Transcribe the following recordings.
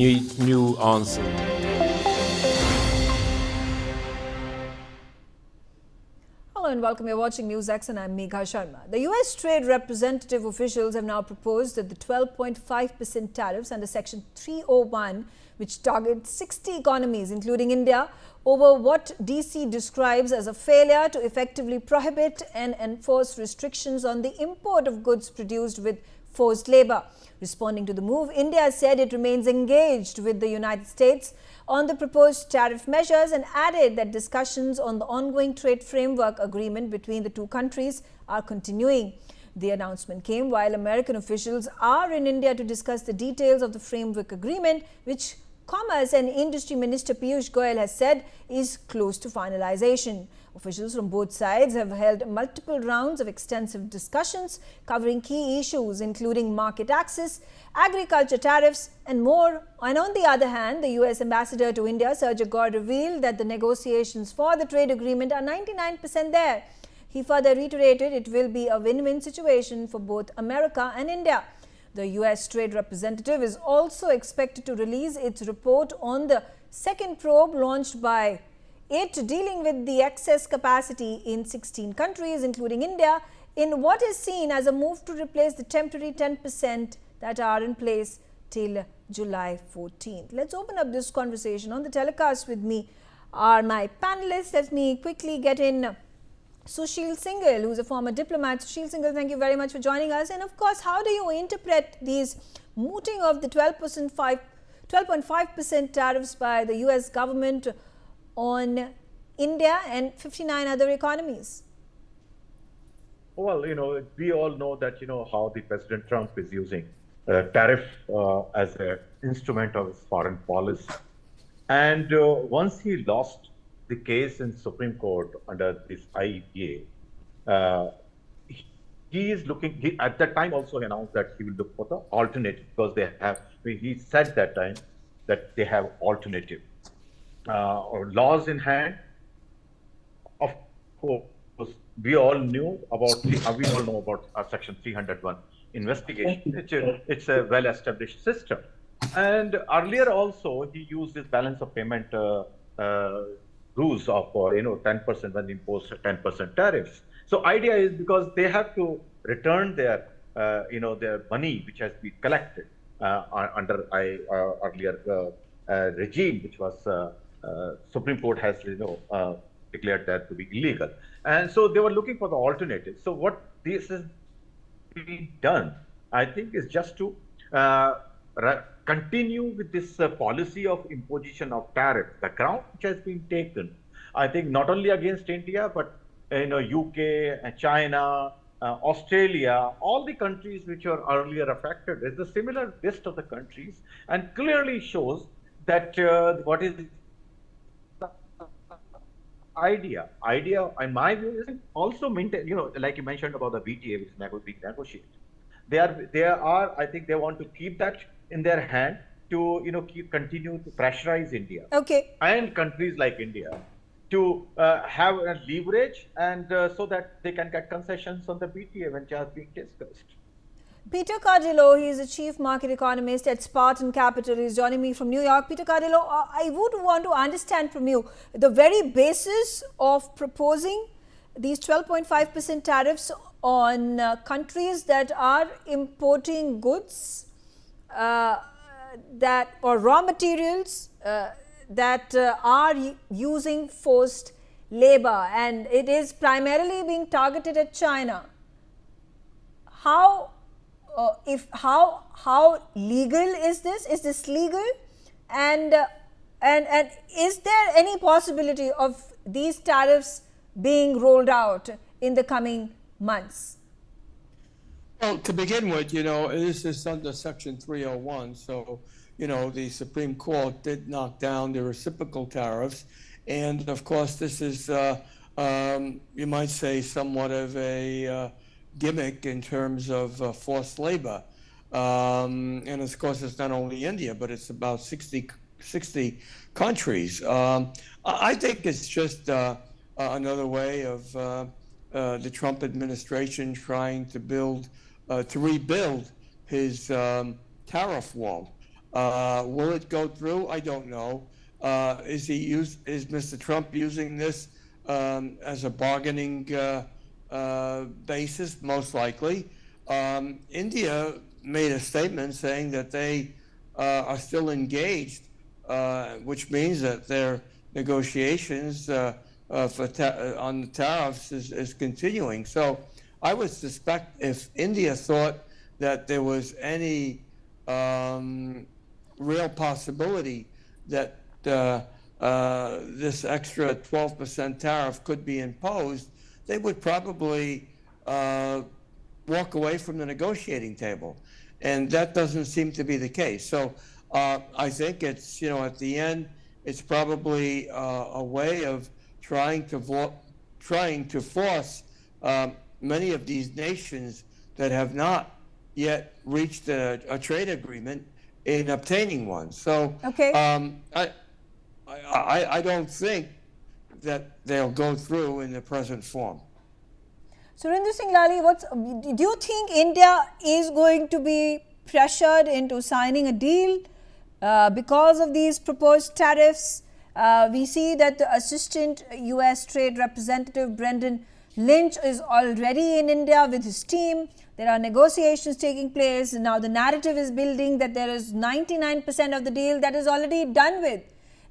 new answer. Hello and welcome. You're watching NewsX and I'm Megha Sharma. The U.S. trade representative officials have now proposed that the 12.5% tariffs under Section 301, which targets 60 economies, including India, over what D.C. describes as a failure to effectively prohibit and enforce restrictions on the import of goods produced with forced labor. Responding to the move, India said it remains engaged with the United States on the proposed tariff measures and added that discussions on the ongoing trade framework agreement between the two countries are continuing. The announcement came while American officials are in India to discuss the details of the framework agreement, which Commerce and Industry Minister Piyush Goyal has said is close to finalization. Officials from both sides have held multiple rounds of extensive discussions covering key issues including market access, agriculture tariffs and more. And on the other hand, the U.S. Ambassador to India, Sergio Gore, revealed that the negotiations for the trade agreement are 99% there. He further reiterated it will be a win-win situation for both America and India. The U.S. Trade Representative is also expected to release its report on the second probe launched by it dealing with the excess capacity in 16 countries, including India, in what is seen as a move to replace the temporary 10% that are in place till July 14th. Let's open up this conversation. On the telecast with me are my panelists. Let me quickly get in Sushil Singhal, who's a former diplomat. Sushil Singhal, thank you very much for joining us. And of course, how do you interpret these mooting of the 12.5% tariffs by the U.S. government on India and 59 other economies? Well, we all know that, how the President Trump is using tariff as an instrument of his foreign policy. And once he lost the case in Supreme Court under this IEPA, he is looking, at that time also announced that he will look for the alternative because he said that time that they have alternative laws in hand. Of course, we all know about Section 301 investigation. It's a well-established system. And earlier also, he used this balance of payment rules of 10% when they impose 10% tariffs. So idea is because they have to return their their money which has been collected under earlier regime, which was Supreme Court has declared that to be illegal, and so they were looking for the alternative. So what this is being done, I think, is just to continue with this policy of imposition of tariff, the ground which has been taken, I think, not only against India, but UK, China, Australia, all the countries which were earlier affected. There's a similar list of the countries, and clearly shows that what is the idea, in my view, is also maintain, like you mentioned about the VTA, which is being negotiated. They are, I think they want to keep that in their hand to, continue to pressurize India. Okay. And countries like India to have a leverage and so that they can get concessions on the VTA when just being discussed. Peter Cardillo, he is a chief market economist at Spartan Capital. He is joining me from New York. Peter Cardillo, I would want to understand from you the very basis of proposing these 12.5% tariffs on countries that are importing goods or raw materials that are using forced labor, and it is primarily being targeted at China. How legal is this? Is this legal? And is there any possibility of these tariffs being rolled out in the coming months? Well, to begin with, this is under Section 301. So, the Supreme Court did knock down the reciprocal tariffs. And of course, this is, you might say, somewhat of a gimmick in terms of forced labor. And of course, it's not only India, but it's about 60 countries. I think it's just another way of the Trump administration trying to rebuild his tariff wall. Will it go through? I don't know. Is Mr. Trump using this as a bargaining basis? Most likely. India made a statement saying that they are still engaged, which means that their negotiations on the tariffs is continuing. So I would suspect if India thought that there was any real possibility that this extra 12% tariff could be imposed, they would probably walk away from the negotiating table. And that doesn't seem to be the case. So I think it's, at the end, it's probably a way of trying to force many of these nations that have not yet reached a trade agreement in obtaining one. So Okay. I don't think that they'll go through in the present form. Surinder Singh Lali, do you think India is going to be pressured into signing a deal because of these proposed tariffs? We see that the Assistant U.S. Trade Representative Brendan Lynch is already in India with his team. There are negotiations taking place. Now the narrative is building that there is 99% of the deal that is already done with.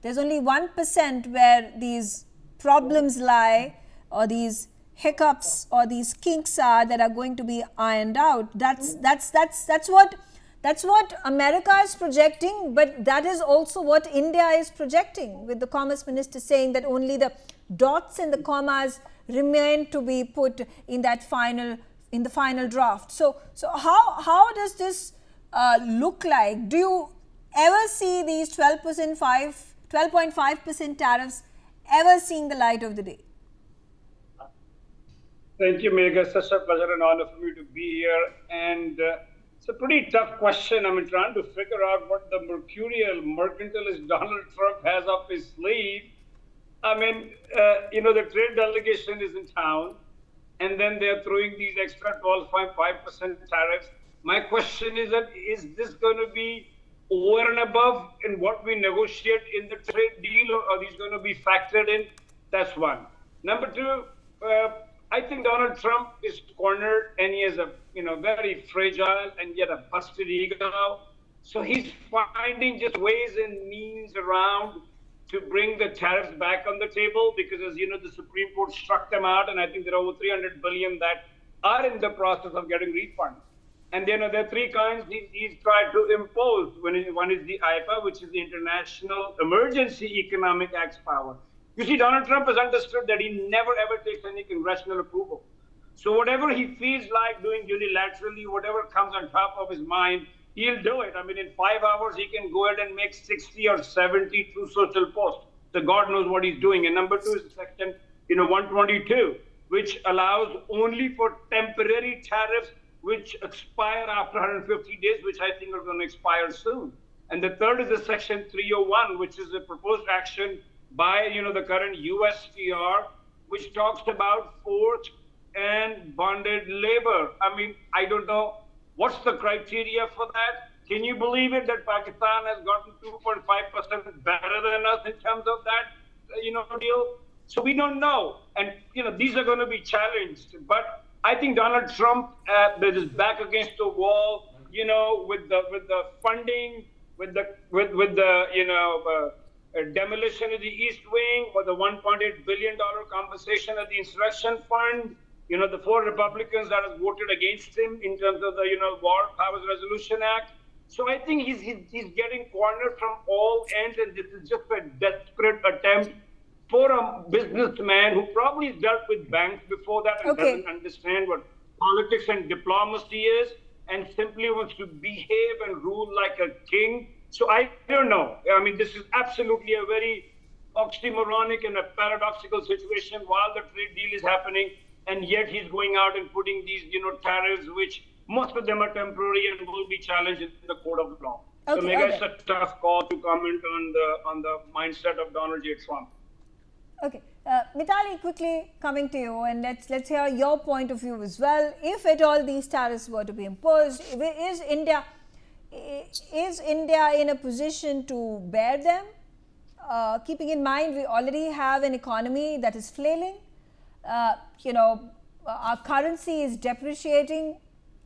There's only 1% where these problems lie, or these hiccups or these kinks are that are going to be ironed out. That's what America is projecting, but that is also what India is projecting, with the Commerce Minister saying that only the dots and the commas remain to be put in that in the final draft. So how does this look like? Do you ever see these 12.5% tariffs ever seeing the light of the day? Thank you, Megha. Such a pleasure and honor for me to be here. And it's a pretty tough question. I mean, trying to figure out what the mercantilist Donald Trump has up his sleeve. I mean, the trade delegation is in town, and then they're throwing these extra 12.5% tariffs. My question is this going to be over and above in what we negotiate in the trade deal, or are these going to be factored in? That's one. Number two, I think Donald Trump is cornered, and he has a very fragile and yet a busted ego. So he's finding just ways and means around to bring the tariffs back on the table, because, as you know, the Supreme Court struck them out, and I think there are over 300 billion that are in the process of getting refunded. And there are three kinds he's tried to impose. One is the IPA, which is the International Emergency Economic Acts power. You see, Donald Trump has understood that he never ever takes any congressional approval. So whatever he feels like doing unilaterally, whatever comes on top of his mind, he'll do it. I mean, in 5 hours, he can go ahead and make 60 or 70 through social posts. So God knows what he's doing. And number two is Section 122, which allows only for temporary tariffs which expire after 150 days, which I think are going to expire soon. And the third is the Section 301, which is a proposed action by the current USTR, which talks about forced and bonded labor. I mean, I don't know what's the criteria for that. Can you believe it that Pakistan has gotten 2.5% better than us in terms of that deal? So we don't know, and these are going to be challenged. But I think Donald Trump that is back against the wall, with the funding, with the demolition of the East Wing, or the $1.8 billion compensation of the insurrection fund, the 4 Republicans that have voted against him in terms of the War Powers Resolution Act. So I think he's getting cornered from all ends, and this is just a desperate attempt for a businessman who probably has dealt with banks before that and doesn't understand what politics and diplomacy is, and simply wants to behave and rule like a king. So I don't know. I mean, this is absolutely a very oxymoronic and a paradoxical situation while the trade deal is happening, and yet he's going out and putting these, tariffs, which most of them are temporary and will be challenged in the court of law. So maybe it's a tough call to comment on the mindset of Donald J. Trump. Okay, Mitali, quickly coming to you, and let's hear your point of view as well. If at all these tariffs were to be imposed, is India is India in a position to bear them? Keeping in mind we already have an economy that is flailing, our currency is depreciating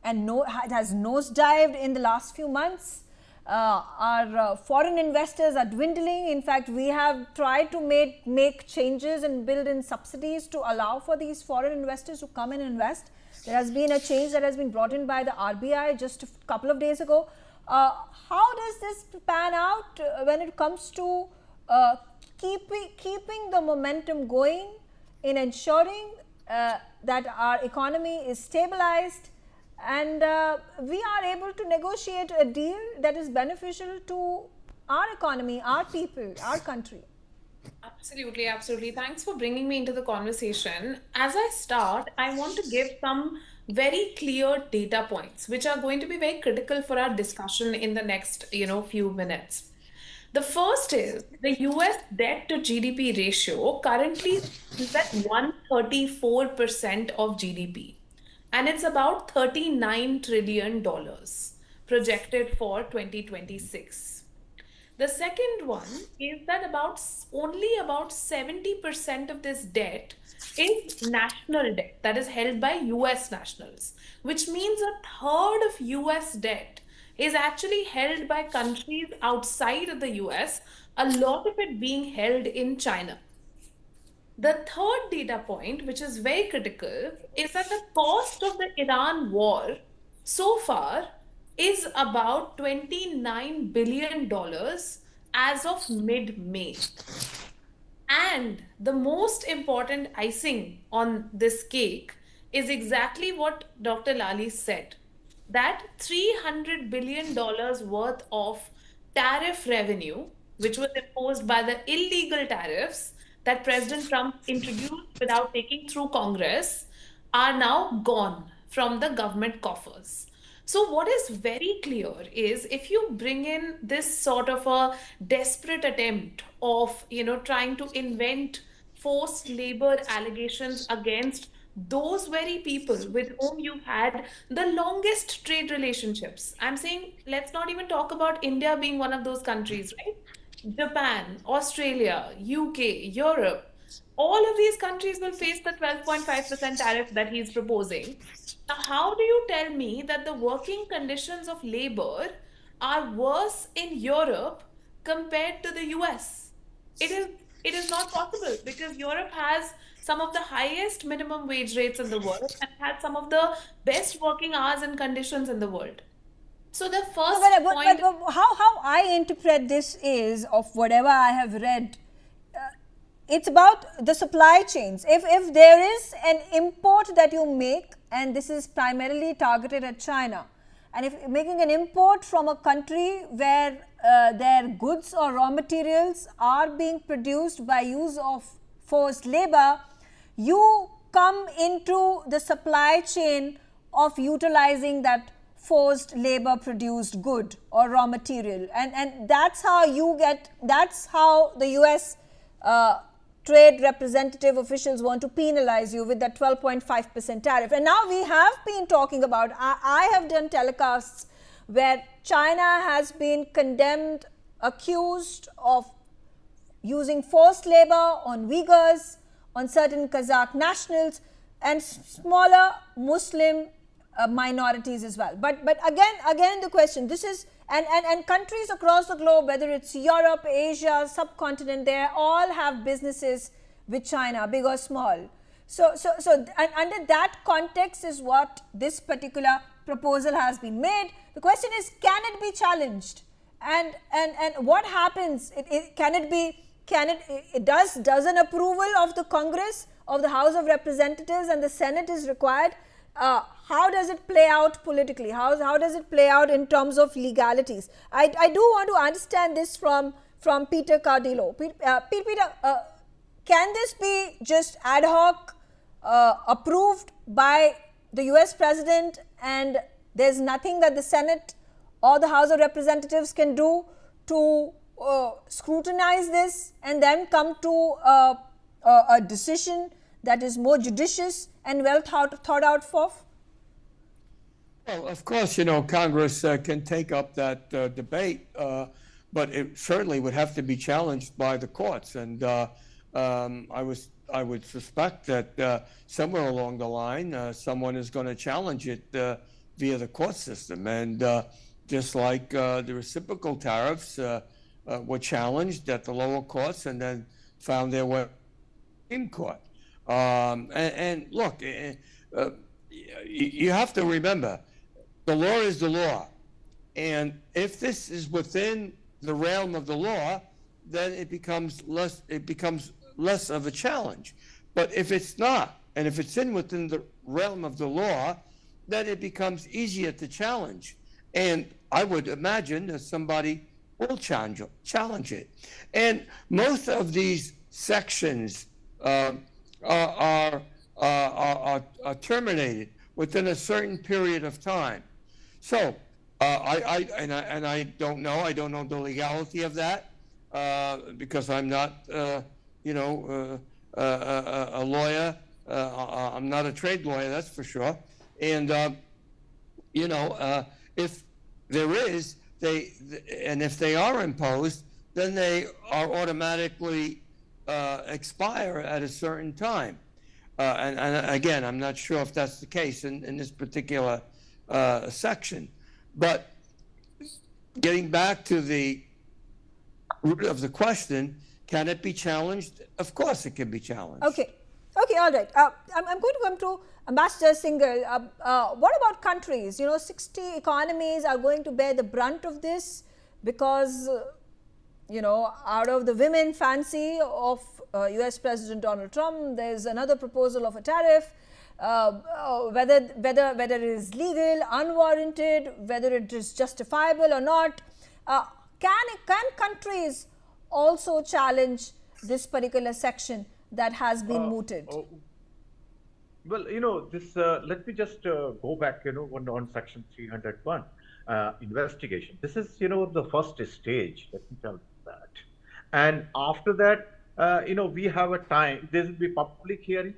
and it has nosedived in the last few months. Our foreign investors are dwindling. In fact, we have tried to make changes and build in subsidies to allow for these foreign investors to come and invest. There has been a change that has been brought in by the RBI just a couple of days ago. How does this pan out when it comes to keeping the momentum going in ensuring that our economy is stabilized and we are able to negotiate a deal that is beneficial to our economy, our people, our country? Absolutely, absolutely. Thanks for bringing me into the conversation. As I start, I want to give some very clear data points, which are going to be very critical for our discussion in the next, few minutes. The first is the US debt to GDP ratio currently is at 134% of GDP, and it's about $39 trillion projected for 2026. The second one is that only about 70% of this debt is national debt that is held by US nationals, which means a third of US debt is actually held by countries outside of the US, a lot of it being held in China. The third data point, which is very critical, is that the cost of the Iran war so far is about $29 billion as of mid-May. And the most important icing on this cake is exactly what Dr. Lali said, that $300 billion worth of tariff revenue, which was imposed by the illegal tariffs that President Trump introduced without taking through Congress, are now gone from the government coffers. So what is very clear is if you bring in this sort of a desperate attempt of, trying to invent forced labor allegations against those very people with whom you've had the longest trade relationships. I'm saying let's not even talk about India being one of those countries, right? Japan, Australia, UK, Europe, all of these countries will face the 12.5% tariff that he's proposing. Now, how do you tell me that the working conditions of labor are worse in Europe compared to the US? It is not possible because Europe has some of the highest minimum wage rates in the world and has some of the best working hours and conditions in the world. So the first point, but how I interpret this is, of whatever I have read, it's about the supply chains. If there is an import that you make, and this is primarily targeted at China, and if making an import from a country where their goods or raw materials are being produced by use of forced labor, you come into the supply chain of utilizing that forced labor produced good or raw material, and that's how the US trade representative officials want to penalize you with that 12.5% tariff. And now we have been talking about, I have done telecasts where China has been condemned, accused of using forced labor on Uyghurs, on certain Kazakh nationals and smaller Muslim minorities as well. But again the question, this is, and countries across the globe, whether it's Europe, Asia, subcontinent, they all have businesses with China, big or small. So and under that context is what this particular proposal has been made. The question is, can it be challenged? And what happens? Does an approval of the Congress, of the House of Representatives and the Senate is required? How does it play out politically? How does it play out in terms of legalities? I do want to understand this from Peter Cardillo. Peter, can this be just ad hoc approved by the US President, and there's nothing that the Senate or the House of Representatives can do to scrutinize this and then come to a decision that is more judicious and well thought out for? Well, of course, Congress can take up that debate, but it certainly would have to be challenged by the courts. And I would suspect that somewhere along the line, someone is going to challenge it via the court system. And just like the reciprocal tariffs were challenged at the lower courts and then found their way to the Supreme Court. And look, you have to remember, the law is the law. And if this is within the realm of the law, then it becomes less of a challenge. But if it's not, and if it's within the realm of the law, then it becomes easier to challenge. And I would imagine that somebody will challenge it. And most of these sections are terminated within a certain period of time. So I don't know. I don't know the legality of that because I'm not, a lawyer. I'm not a trade lawyer, that's for sure. And if there is, if they are imposed, then they are automatically expire at a certain time. And again, I'm not sure if that's the case in this particular section. But getting back to the root of the question, can it be challenged? Of course it can be challenged. Okay, all right. I'm going to come to Ambassador Singhal. What about countries? 60 economies are going to bear the brunt of this because, out of the women fancy of US President Donald Trump, there's another proposal of a tariff. Whether it is legal, unwarranted, whether it is justifiable or not, can countries also challenge this particular section that has been mooted? Well, this. Let me just go back, on Section 301 investigation. This is, the first stage. Let me tell you that. And after that, we have a time. There will be public hearing.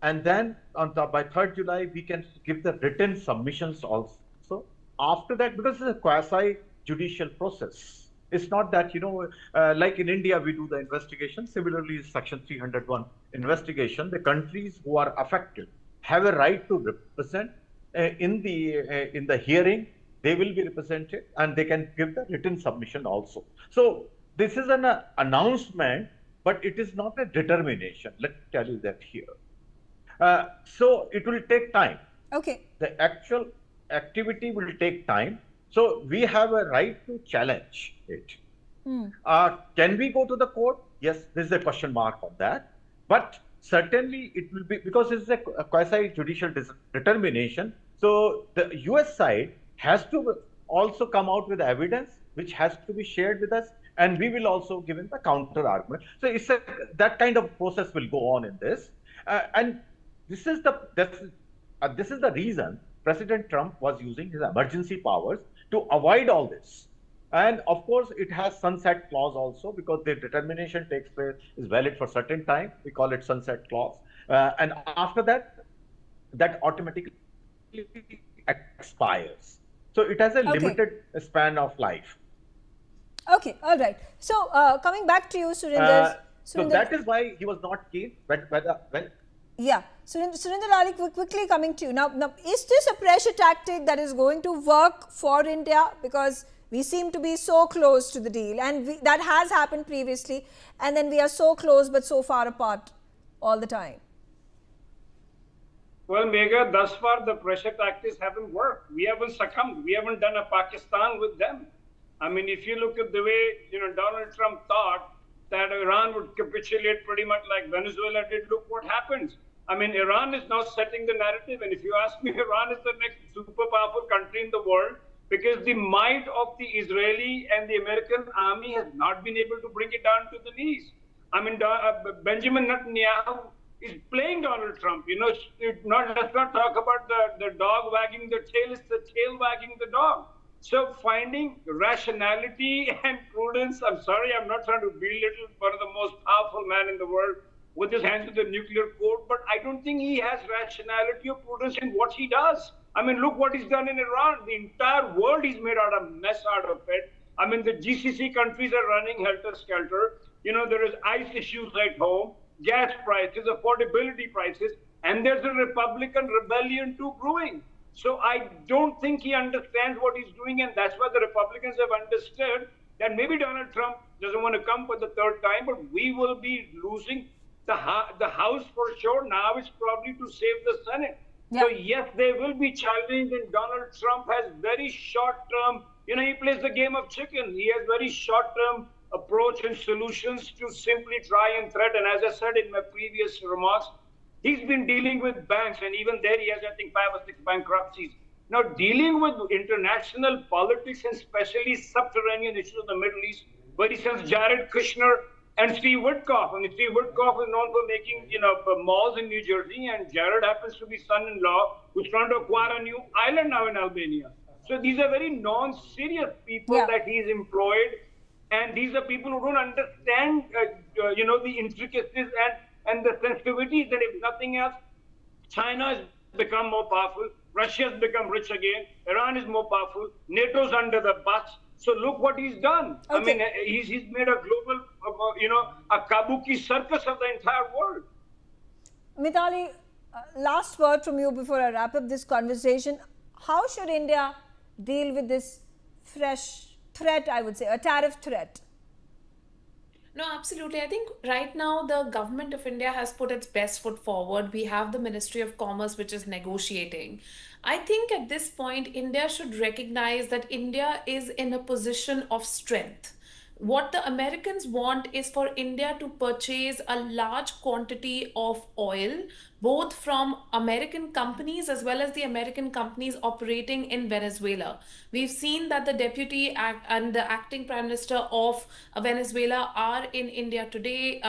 And then by 3rd July, we can give the written submissions also. After that, because it's a quasi-judicial process. It's not that, like in India, we do the investigation. Similarly, Section 301 investigation, the countries who are affected have a right to represent in the hearing. They will be represented and they can give the written submission also. So this is an announcement, but it is not a determination. Let me tell you that here. So it will take time. Okay. The actual activity will take time. So we have a right to challenge it. Can we go to the court? Yes, there is a question mark on that. But certainly it will be, because it's a quasi-judicial determination. So the US side has to also come out with evidence, which has to be shared with us. And we will also give him the counter argument. So that kind of process will go on in this. And this is the reason President Trump was using his emergency powers to avoid all this. And of course, it has sunset clause also, because the determination takes place, is valid for certain time. We call it sunset clause. And after that, that automatically expires. So it has a limited span of life. Okay, all right. So coming back to you, Surinder. So that is why he was not keen. Yeah, Surinder Ali, quickly coming to you. Now, is this a pressure tactic that is going to work for India? Because we seem to be so close to the deal, and that has happened previously, and then we are so close but so far apart all the time. Well, Megha, thus far the pressure tactics haven't worked. We haven't succumbed. We haven't done a Pakistan with them. I mean, if you look at the way, Donald Trump thought that Iran would capitulate pretty much like Venezuela did, look what happens. I mean, Iran is now setting the narrative. And if you ask me, Iran is the next super powerful country in the world, because the might of the Israeli and the American army has not been able to bring it down to the knees. I mean, Benjamin Netanyahu is playing Donald Trump. Let's not talk about the dog wagging the tail, it's the tail wagging the dog. So finding rationality and prudence, I'm sorry, I'm not trying to belittle one of the most powerful men in the world with his hands to the nuclear code, but I don't think he has rationality or prudence in what he does. I mean, look what he's done in Iran. The entire world he's made out a mess out of it. I mean, the GCC countries are running helter-skelter. You know, there is ICE issues at home, gas prices, affordability prices, and there's a Republican rebellion too brewing. So I don't think he understands what he's doing, and that's why the Republicans have understood that maybe Donald Trump doesn't want to come for the third time, but we will be losing the House for sure. Now it's probably to save the Senate. Yeah. So yes, they will be challenged, and Donald Trump has very short-term, you know, he plays the game of chicken. He has very short-term approach and solutions to simply try and threaten. As I said in my previous remarks, he's been dealing with banks, and even there he has, I think, 5 or 6 bankruptcies. Now, dealing with international politics and especially subterranean issues of the Middle East, where he sends Jared Kushner and Steve Witkoff. I mean, Steve Witkoff is known for making, you know, malls in New Jersey, and Jared happens to be son-in-law who's trying to acquire a new island now in Albania. So these are very non-serious people that he's employed, and these are people who don't understand, you know, the intricacies and the sensitivities. That if nothing else, China has become more powerful, Russia has become rich again, Iran is more powerful, NATO's under the bus. So look what he's done. I mean, he's made a global, you know, a kabuki circus of the entire world. Mitali, last word from you before I wrap up this conversation. How should India deal with this fresh threat, I would say, a tariff threat? No, absolutely. I think right now the government of India has put its best foot forward. We have the Ministry of Commerce, which is negotiating. I think at this point, India should recognize that India is in a position of strength. What the Americans want is for India to purchase a large quantity of oil, both from American companies as well as the American companies operating in Venezuela. We've seen that the deputy and the acting prime minister of Venezuela are in India today.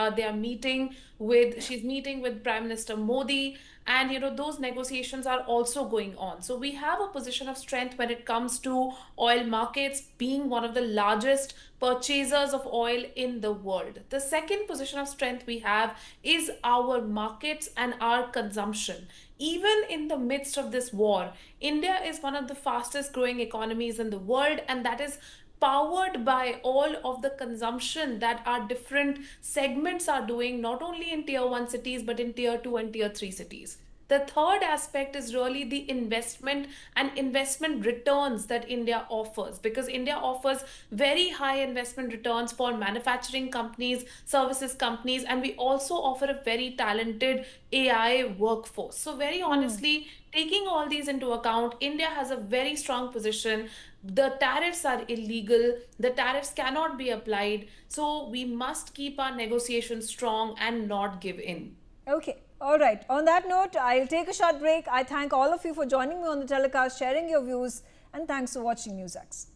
She's meeting with Prime Minister Modi, and those negotiations are also going on. So we have a position of strength when it comes to oil markets, being one of the largest purchasers of oil in the world. The second position of strength we have is our markets and our consumption. Even in the midst of this war, India is one of the fastest growing economies in the world, and that is powered by all of the consumption that our different segments are doing, not only in tier 1 cities but in tier 2 and tier 3 cities. The third aspect is really the investment and investment returns that India offers, because India offers very high investment returns for manufacturing companies, services companies, and we also offer a very talented AI workforce. So very honestly, taking all these into account, India has a very strong position. The tariffs are illegal. The tariffs cannot be applied. So we must keep our negotiations strong and not give in. Okay. All right. On that note, I'll take a short break. I thank all of you for joining me on the telecast, sharing your views, and thanks for watching NewsX.